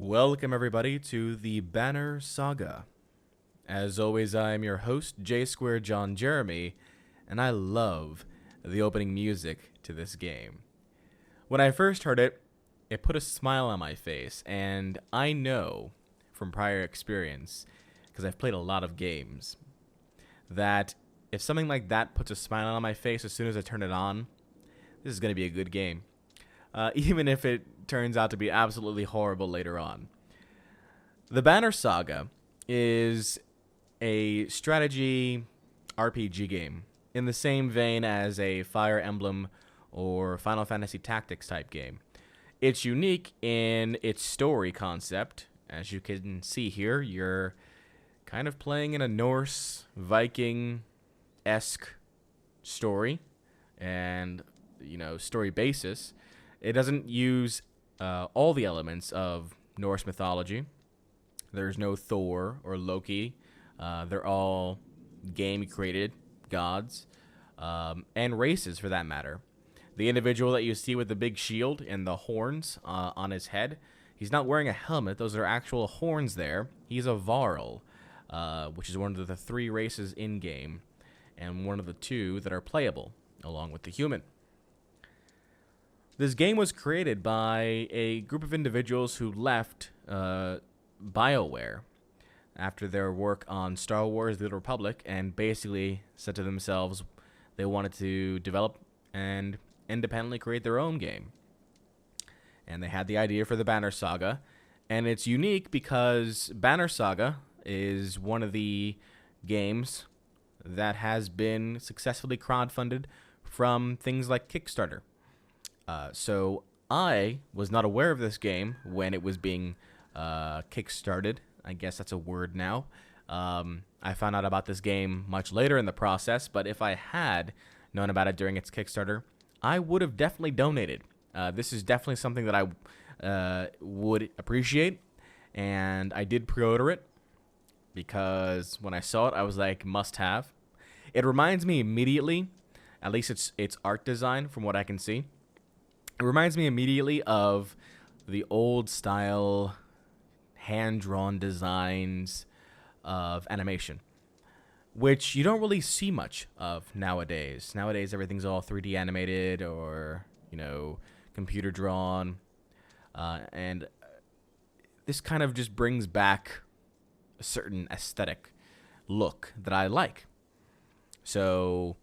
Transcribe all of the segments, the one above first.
Welcome, everybody, to the Banner Saga. As always, I am your host, J Square John Jeremy, and I love the opening music to this game. When I first heard it, it put a smile on my face, and I know from prior experience, because I've played a lot of games, that if something like that puts a smile on my face as soon as I turn it on, this is going to be a good game. Even if it turns out to be absolutely horrible later on. The Banner Saga is a strategy RPG game in the same vein as a Fire Emblem or Final Fantasy Tactics type game. It's unique in its story concept. As you can see here, you're kind of playing in a Norse Viking-esque story and, story basis. It doesn't use all the elements of Norse mythology. There's no Thor or Loki. They're all game-created gods and races, for that matter. The individual that you see with the big shield and the horns on his head, he's not wearing a helmet. Those are actual horns there. He's a Varl, which is one of the three races in-game, and one of the two that are playable, along with the human. This game was created by a group of individuals who left BioWare after their work on Star Wars: The Old Republic, and basically said to themselves they wanted to develop and independently create their own game. And they had the idea for the Banner Saga, and it's unique because Banner Saga is one of the games that has been successfully crowdfunded from things like Kickstarter. So I was not aware of this game when it was being kickstarted. I guess that's a word now. I found out about this game much later in the process, but if I had known about it during its Kickstarter, I would have definitely donated. This is definitely something that I would appreciate, and I did pre-order it because when I saw it, I was like, must have. It reminds me immediately, at least its art design from what I can see, it reminds me immediately of the old style hand-drawn designs of animation, which you don't really see much of nowadays. Nowadays, everything's all 3D animated or, computer drawn. And this kind of just brings back a certain aesthetic look that I like. So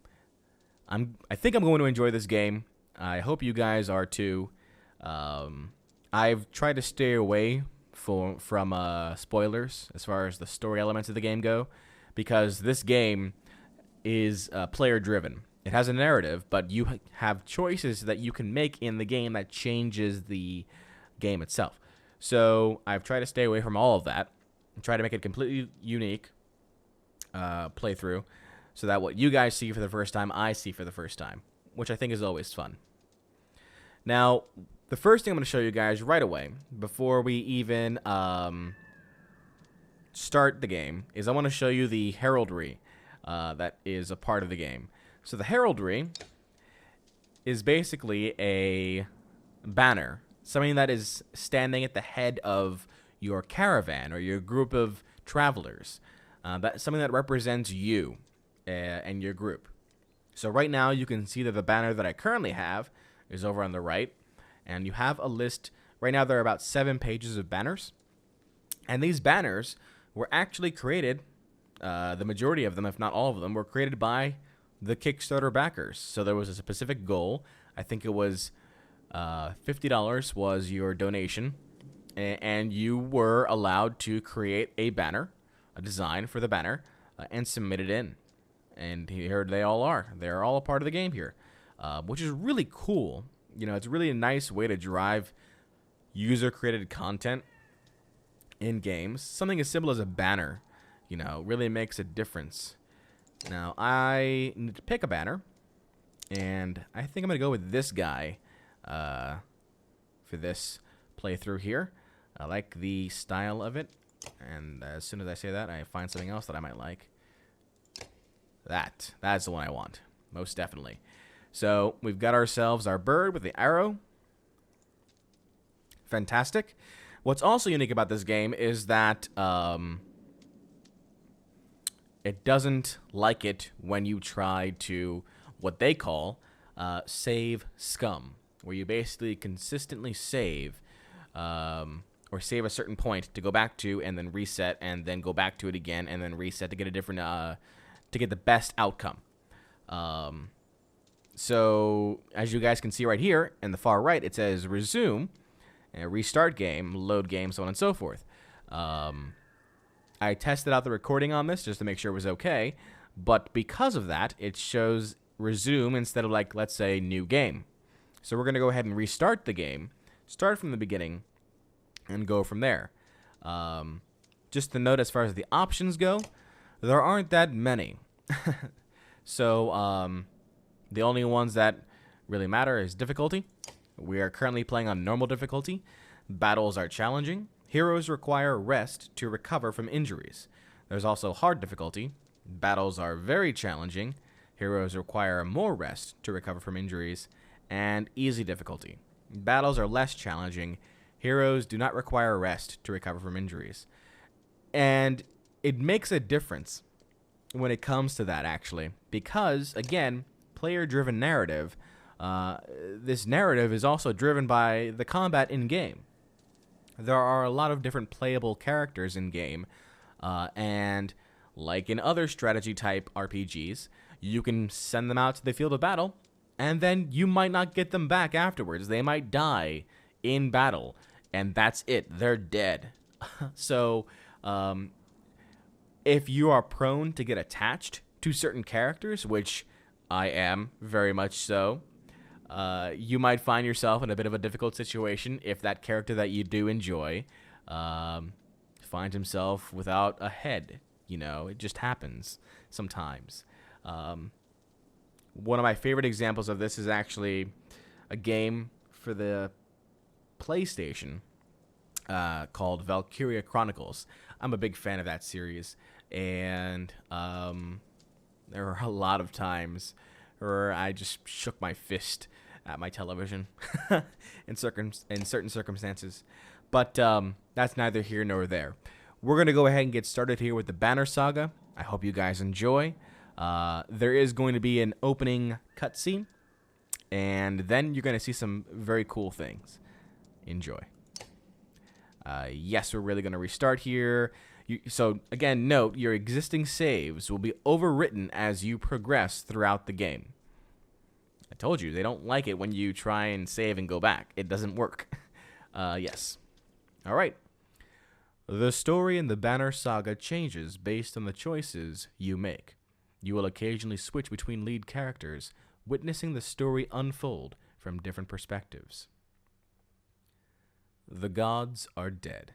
I think I'm going to enjoy this game. I hope you guys are too. I've tried to stay away from spoilers as far as the story elements of the game go, because this game is player-driven. It has a narrative, but you have choices that you can make in the game that changes the game itself. So I've tried to stay away from all of that and try to make it completely unique playthrough, so that what you guys see for the first time, I see for the first time, which I think is always fun. Now, the first thing I'm going to show you guys right away, before we even start the game, is I want to show you the heraldry that is a part of the game. So the heraldry is basically a banner, something that is standing at the head of your caravan or your group of travelers. That's something that represents you and your group. So right now you can see that the banner that I currently have is over on the right, and you have a list. Right now there are about 7 pages of banners, and these banners were actually created, the majority of them, if not all of them, were created by the Kickstarter backers. So there was a specific goal. I think it was $50 was your donation, and you were allowed to create a banner, a design for the banner, and submit it in. And here they all are. They're all a part of the game here, which is really cool. It's really a nice way to drive user-created content in games. Something as simple as a banner, really makes a difference. Now, I need to pick a banner, and I think I'm going to go with this guy for this playthrough here. I like the style of it, and as soon as I say that, I find something else that I might like. That's the one I want, most definitely. So we've got ourselves our bird with the arrow. Fantastic. What's also unique about this game is that it doesn't like it when you try to, what they call, save scum, where you basically consistently save, or save a certain point to go back to and then reset and then go back to it again and then reset to get a different, to get the best outcome. So as you guys can see right here in the far right, it says resume, restart game, load game, so on and so forth. I tested out the recording on this just to make sure it was okay, but because of that, it shows resume instead of, like, let's say, new game. So we're going to go ahead and restart the game, start from the beginning, and go from there. Just to note, as far as the options go, there aren't that many. So the only ones that really matter is difficulty. We are currently playing on normal difficulty. Battles are challenging. Heroes require rest to recover from injuries. There's also hard difficulty. Battles are very challenging. Heroes require more rest to recover from injuries. And easy difficulty. Battles are less challenging. Heroes do not require rest to recover from injuries. And it makes a difference when it comes to that, actually. Because, again, player-driven narrative, this narrative is also driven by the combat in-game. There are a lot of different playable characters in-game, and like in other strategy-type RPGs, you can send them out to the field of battle, and then you might not get them back afterwards. They might die in battle, and that's it. They're dead. So, if you are prone to get attached to certain characters, which I am very much so, you might find yourself in a bit of a difficult situation if that character that you do enjoy finds himself without a head. You know, it just happens sometimes. One of my favorite examples of this is actually a game for the PlayStation called Valkyria Chronicles. I'm a big fan of that series, and there were a lot of times where I just shook my fist at my television in certain circumstances. But that's neither here nor there. We're going to go ahead and get started here with the Banner Saga. I hope you guys enjoy. There is going to be an opening cutscene, and then you're going to see some very cool things. Enjoy. Yes, we're really going to restart here. So, again, note, your existing saves will be overwritten as you progress throughout the game. I told you, they don't like it when you try and save and go back. It doesn't work. Yes. All right. The story in the Banner Saga changes based on the choices you make. You will occasionally switch between lead characters, witnessing the story unfold from different perspectives. The gods are dead.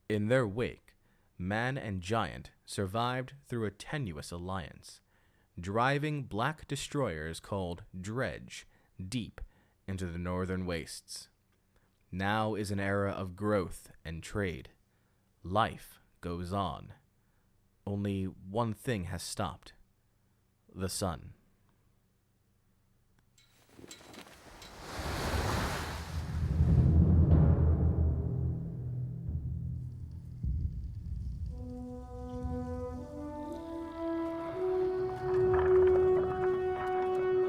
In their wake, man and giant survived through a tenuous alliance, driving black destroyers called Dredge deep into the northern wastes. Now is an era of growth and trade. Life goes on. Only one thing has stopped: the sun.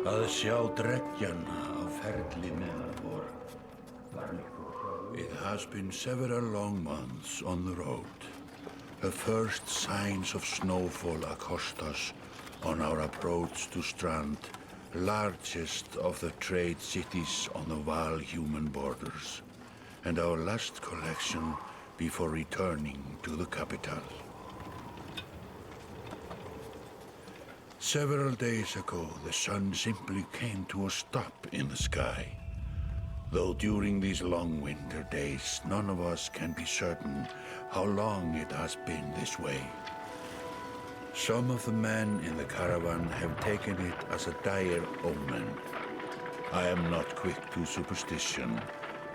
Að sjá dreggjana á ferli meðal. It has been several long months on the road. The first signs of snowfall accost us on our approach to Strand, largest of the trade cities on the Val-human borders, and our last collection before returning to the capital. Several days ago, the sun simply came to a stop in the sky. Though during these long winter days, none of us can be certain how long it has been this way. Some of the men in the caravan have taken it as a dire omen. I am not quick to superstition,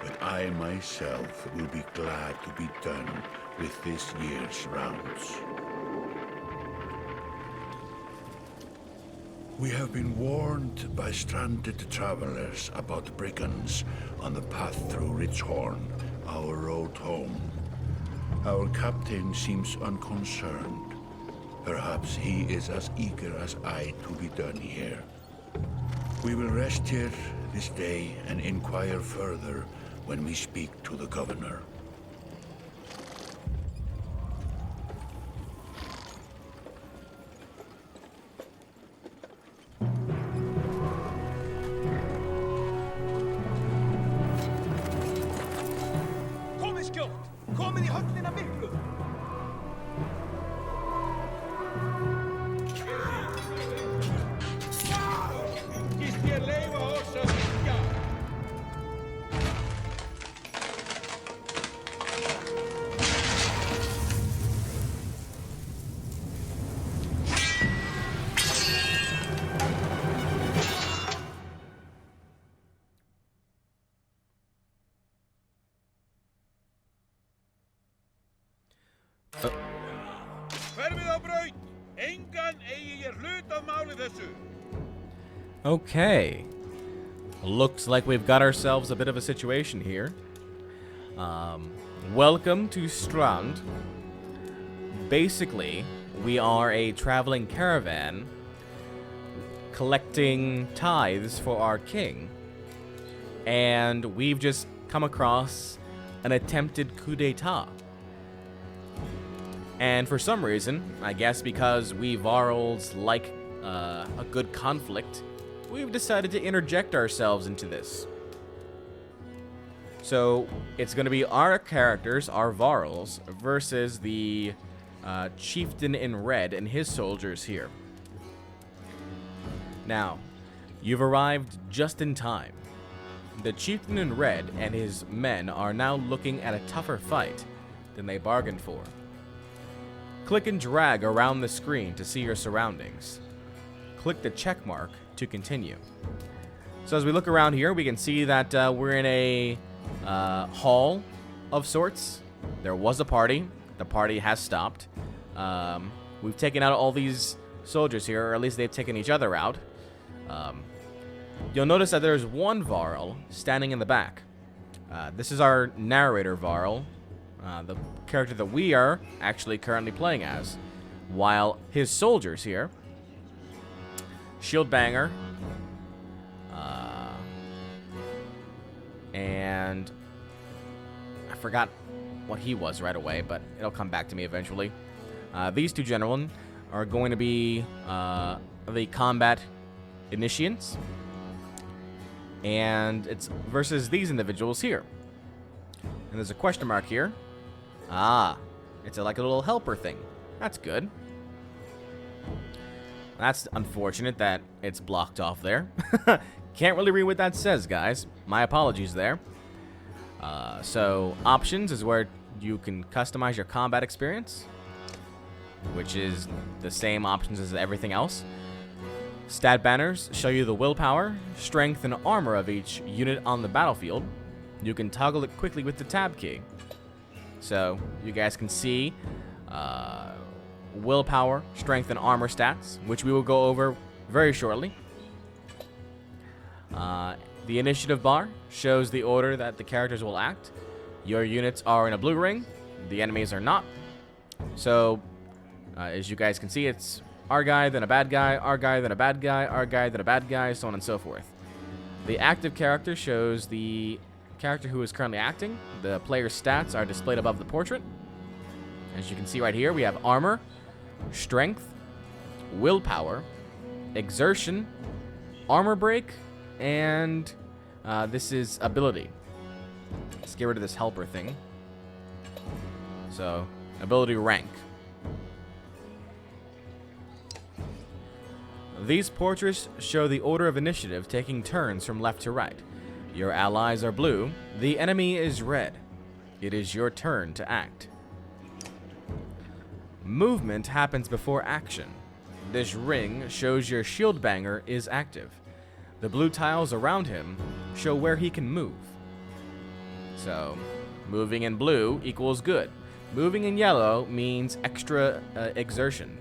but I myself will be glad to be done with this year's rounds. We have been warned by stranded travelers about brigands on the path through Ridgehorn, our road home. Our captain seems unconcerned. Perhaps he is as eager as I to be done here. We will rest here this day and inquire further when we speak to the governor. Komið skjótt! Komið í höllina miklu! Skýst ég leyfa oss að syngja! Hverfið á braut! Engan eigi ég hlut af máli þessu! Okay. Looks like we've got ourselves a bit of a situation here. Welcome to Strand. Basically, we are a traveling caravan collecting tithes for our king. And we've just come across an attempted coup d'etat. And for some reason, I guess because we Varls like a good conflict, we've decided to interject ourselves into this. So it's going to be our characters, our Varls, versus the chieftain in red and his soldiers here. Now, you've arrived just in time. The chieftain in red and his men are now looking at a tougher fight than they bargained for. Click and drag around the screen to see your surroundings. Click the check mark to continue. So as we look around here, we can see that we're in a hall of sorts. There was a party. The party has stopped. We've taken out all these soldiers here, or at least they've taken each other out. You'll notice that there's one Varl standing in the back. This is our narrator Varl, the character that we are actually currently playing as, while his soldiers here, Shieldbanger, and I forgot what he was right away, but it'll come back to me eventually. These two gentlemen are going to be the combat initiates, and it's versus these individuals here. And there's a question mark here. Ah, it's like a little helper thing. That's good. That's unfortunate that it's blocked off there. Can't really read what that says, guys. My apologies there. So, options is where you can customize your combat experience, which is the same options as everything else. Stat banners show you the willpower, strength, and armor of each unit on the battlefield. You can toggle it quickly with the tab key. So, you guys can see willpower, strength, and armor stats, which we will go over very shortly. The initiative bar shows the order that the characters will act. Your units are in a blue ring, the enemies are not. So, as you guys can see, it's our guy, then a bad guy, our guy, then a bad guy, our guy, then a bad guy, so on and so forth. The active character shows the character who is currently acting. The player's stats are displayed above the portrait. As you can see right here, we have armor, strength, willpower, exertion, armor break, and this is ability. Let's get rid of this helper thing. So, ability rank. These portraits show the order of initiative, taking turns from left to right. Your allies are blue, the enemy is red. It is your turn to act. Movement happens before action. This ring shows your Shieldbanger is active. The blue tiles around him show where he can move. So, moving in blue equals good. Moving in yellow means extra exertion.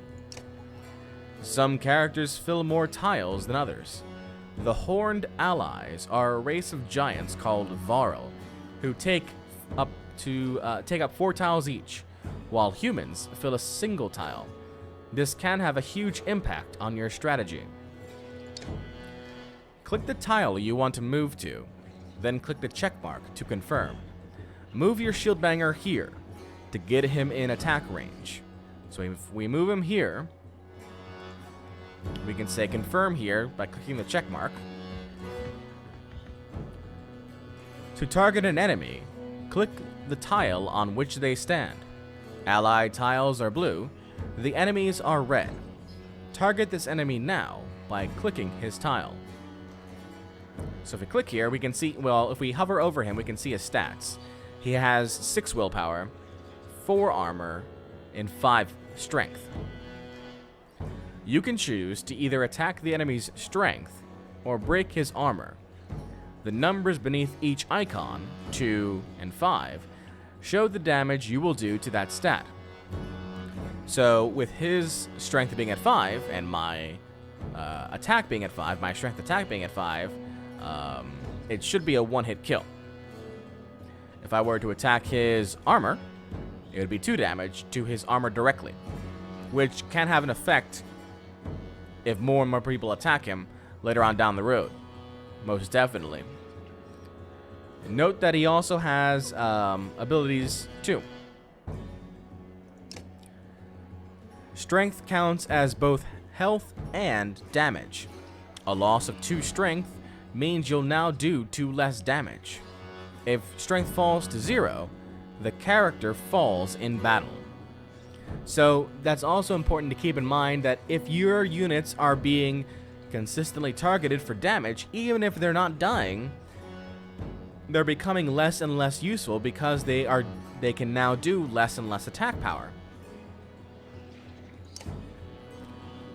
Some characters fill more tiles than others. The Horned Allies are a race of giants called Varl, who take take up 4 tiles each, while humans fill a single tile. This can have a huge impact on your strategy. Click the tile you want to move to, then click the check mark to confirm. Move your shield banger here to get him in attack range. So if we move him here, we can say confirm here by clicking the check mark. To target an enemy, click the tile on which they stand. Allied tiles are blue, the enemies are red. Target this enemy now by clicking his tile. So if we click here, we can see, well, if we hover over him, we can see his stats. He has 6 willpower, 4 armor, and 5 strength. You can choose to either attack the enemy's strength or break his armor. The numbers beneath each icon, 2 and 5, show the damage you will do to that stat. So with his strength being at 5 and my attack being at 5, my strength attack being at 5, it should be a one-hit kill. If I were to attack his armor, it would be 2 damage to his armor directly, which can have an effect if more and more people attack him later on down the road. Most definitely. Note that he also has abilities too. Strength counts as both health and damage. A loss of 2 strength means you'll now do 2 less damage. If strength falls to 0, the character falls in battle. So that's also important to keep in mind that if your units are being consistently targeted for damage, even if they're not dying, they're becoming less and less useful because they can now do less and less attack power.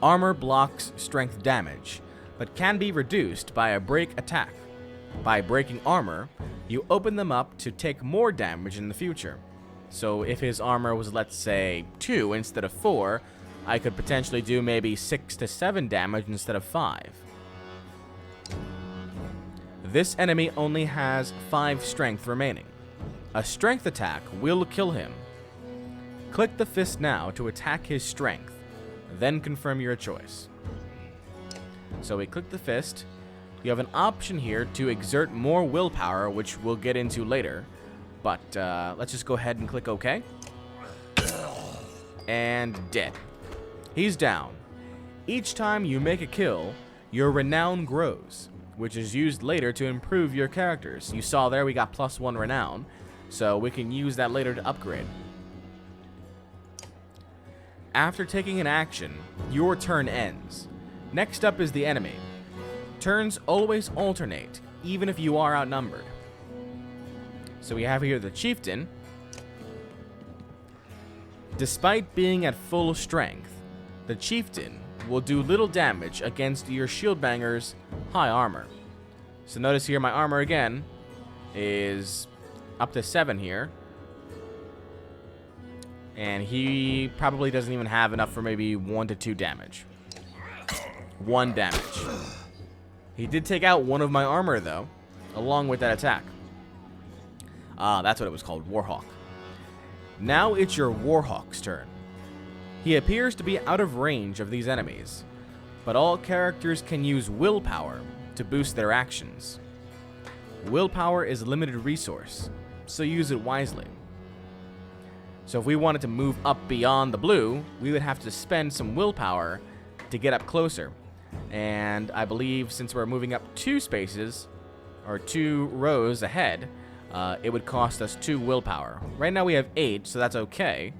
Armor blocks strength damage, but can be reduced by a break attack. By breaking armor, you open them up to take more damage in the future. So if his armor was, let's say, 2 instead of 4, I could potentially do maybe 6 to 7 damage instead of 5. This enemy only has 5 strength remaining. A strength attack will kill him. Click the fist now to attack his strength, then confirm your choice. So we click the fist. You have an option here to exert more willpower, which we'll get into later. But let's just go ahead and click OK. And dead. He's down. Each time you make a kill, your renown grows, which is used later to improve your characters. You saw there we got +1 renown, so we can use that later to upgrade. After taking an action, your turn ends. Next up is the enemy. Turns always alternate, even if you are outnumbered. So we have here the chieftain. Despite being at full strength, the chieftain will do little damage against your shield banger's high armor. So notice here my armor again is up to 7 here. And he probably doesn't even have enough for maybe 1 to 2 damage. 1 damage. He did take out 1 of my armor though, along with that attack. That's what it was called, Warhawk. Now it's your Warhawk's turn. He appears to be out of range of these enemies, but all characters can use willpower to boost their actions. Willpower is a limited resource, so use it wisely. So if we wanted to move up beyond the blue, we would have to spend some willpower to get up closer. And I believe since we're moving up 2 spaces, or 2 rows ahead, it would cost us 2 willpower. Right now we have 8, so that's okay.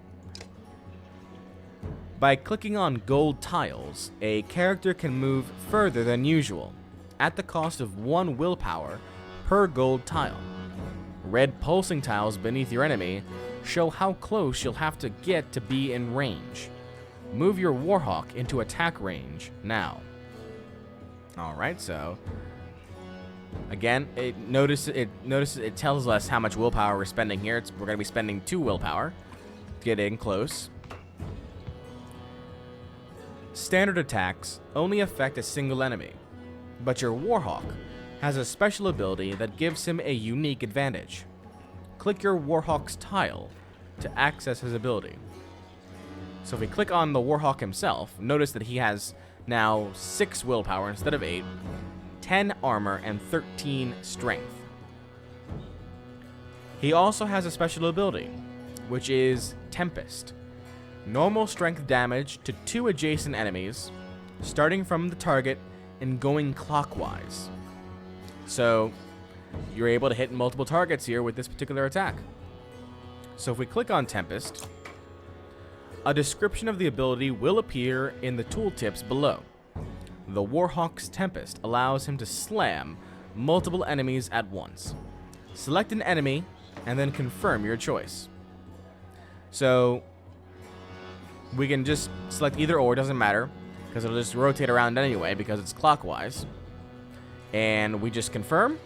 By clicking on gold tiles, a character can move further than usual, at the cost of 1 willpower per gold tile. Red pulsing tiles beneath your enemy show how close you'll have to get to be in range. Move your Warhawk into attack range now. Alright, so again, it tells us how much willpower we're spending here. We're going to be spending 2 willpower to get in close. Standard attacks only affect a single enemy, but your Warhawk has a special ability that gives him a unique advantage. click your Warhawk's tile to access his ability. So if we click on the Warhawk himself, notice that he has now 6 willpower instead of 8, 10 armor, and 13 strength. He also has a special ability, which is Tempest. Normal strength damage to 2 adjacent enemies, starting from the target and going clockwise. So you're able to hit multiple targets here with this particular attack. So if we click on Tempest, a description of the ability will appear in the tooltips below. The Warhawk's Tempest allows him to slam multiple enemies at once. Select an enemy and then confirm your choice. So we can just select either or, doesn't matter, because it'll just rotate around anyway because it's clockwise. And we just confirm.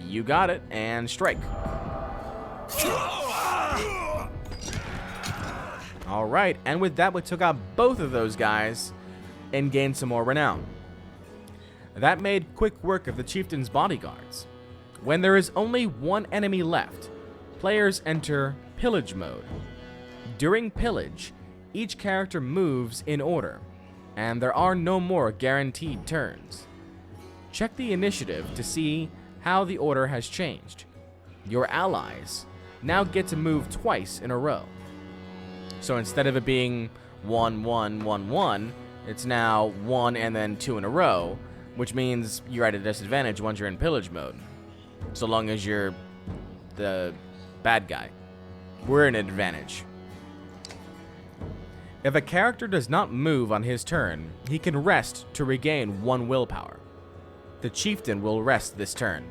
You got it, and strike. Alright, and with that we took out both of those guys and gained some more renown. That made quick work of the chieftain's bodyguards. When there is only one enemy left, players enter pillage mode. During pillage, each character moves in order, and there are no more guaranteed turns. Check the initiative to see how the order has changed. Your allies now get to move twice in a row. So instead of it being 1, 1, 1, 1, it's now 1 and then 2 in a row, which means you're at a disadvantage once you're in pillage mode, so long as you're the bad guy. We're in an advantage. If a character does not move on his turn, he can rest to regain 1 willpower. The chieftain will rest this turn.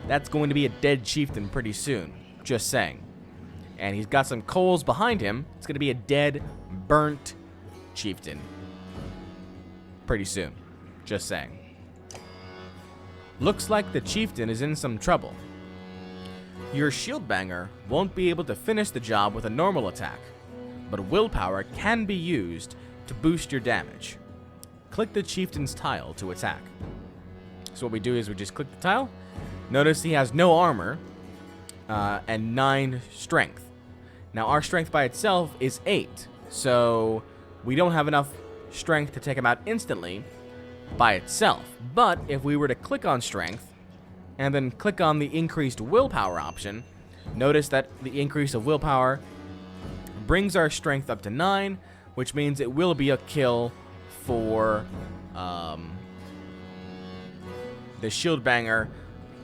That's going to be a dead chieftain pretty soon, just saying. And he's got some coals behind him. It's going to be a dead, burnt chieftain pretty soon, just saying. Looks like the chieftain is in some trouble. Your shield banger won't be able to finish the job with a normal attack, but willpower can be used to boost your damage. Click the chieftain's tile to attack. So what we do is we just click the tile. Notice he has no armor and 9 strength. Now our strength by itself is 8, so we don't have enough strength to take him out instantly by itself. But if we were to click on strength and then click on the increased willpower option, notice that the increase of willpower brings our strength up to 9, which means it will be a kill for the shield banger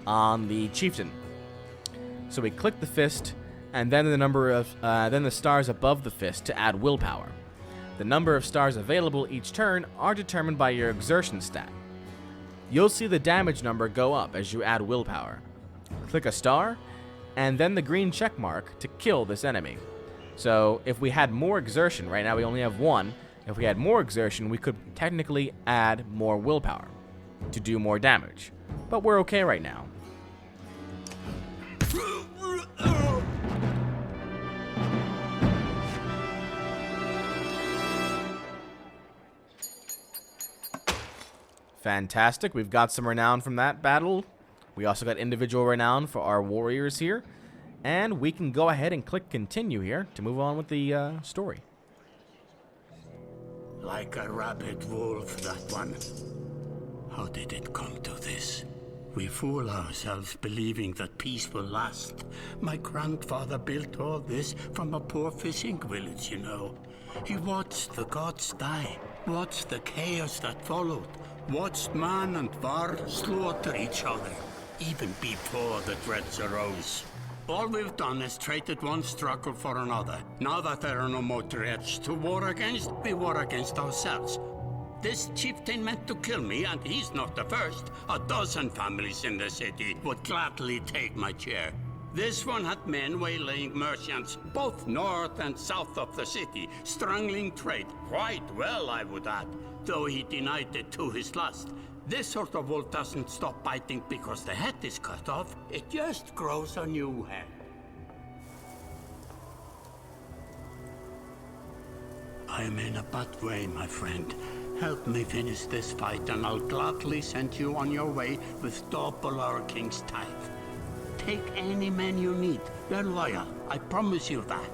on the chieftain. So we click the fist and then the stars above the fist to add willpower. The number of stars available each turn are determined by your exertion stat. You'll see the damage number go up as you add willpower. Click a star and then the green check mark to kill this enemy. So if we had more exertion, right now we only have 1, if we had more exertion we could technically add more willpower to do more damage. But we're okay right now. Fantastic, we've got some renown from that battle. We also got individual renown for our warriors here. And we can go ahead and click continue here to move on with the story. Like a rabid wolf, that one. How did it come to this? We fool ourselves believing that peace will last. My grandfather built all this from a poor fishing village, you know. He watched the gods die, watched the chaos that followed, watched man and var slaughter each other, even before the threats arose. All we've done is traded one struggle for another. Now that there are no more threats to war against, we war against ourselves. This chieftain meant to kill me, and he's not the first. A dozen families in the city would gladly take my chair. This one had men waylaying merchants, both north and south of the city, strangling trade quite well, I would add, though he denied it to his last. This sort of wolf doesn't stop biting because the head is cut off. It just grows a new head. I'm in a bad way, my friend. Help me finish this fight and I'll gladly send you on your way with double our king's tithe. take any men you need. They're loyal, I promise you that.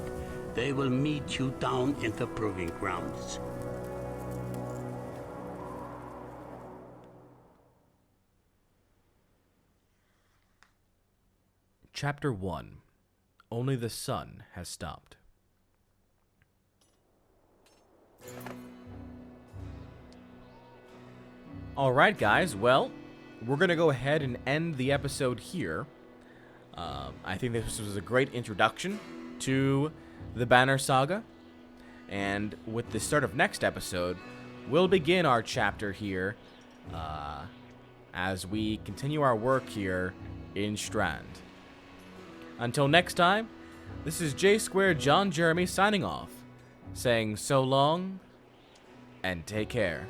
They will meet you down in the proving grounds. Chapter 1. Only the sun has stopped. Alright guys, well, we're going to go ahead and end the episode here. I think this was a great introduction to the Banner Saga. And with the start of next episode, we'll begin our chapter here as we continue our work here in Strand. Until next time, this is J Square John Jeremy signing off, saying so long and take care.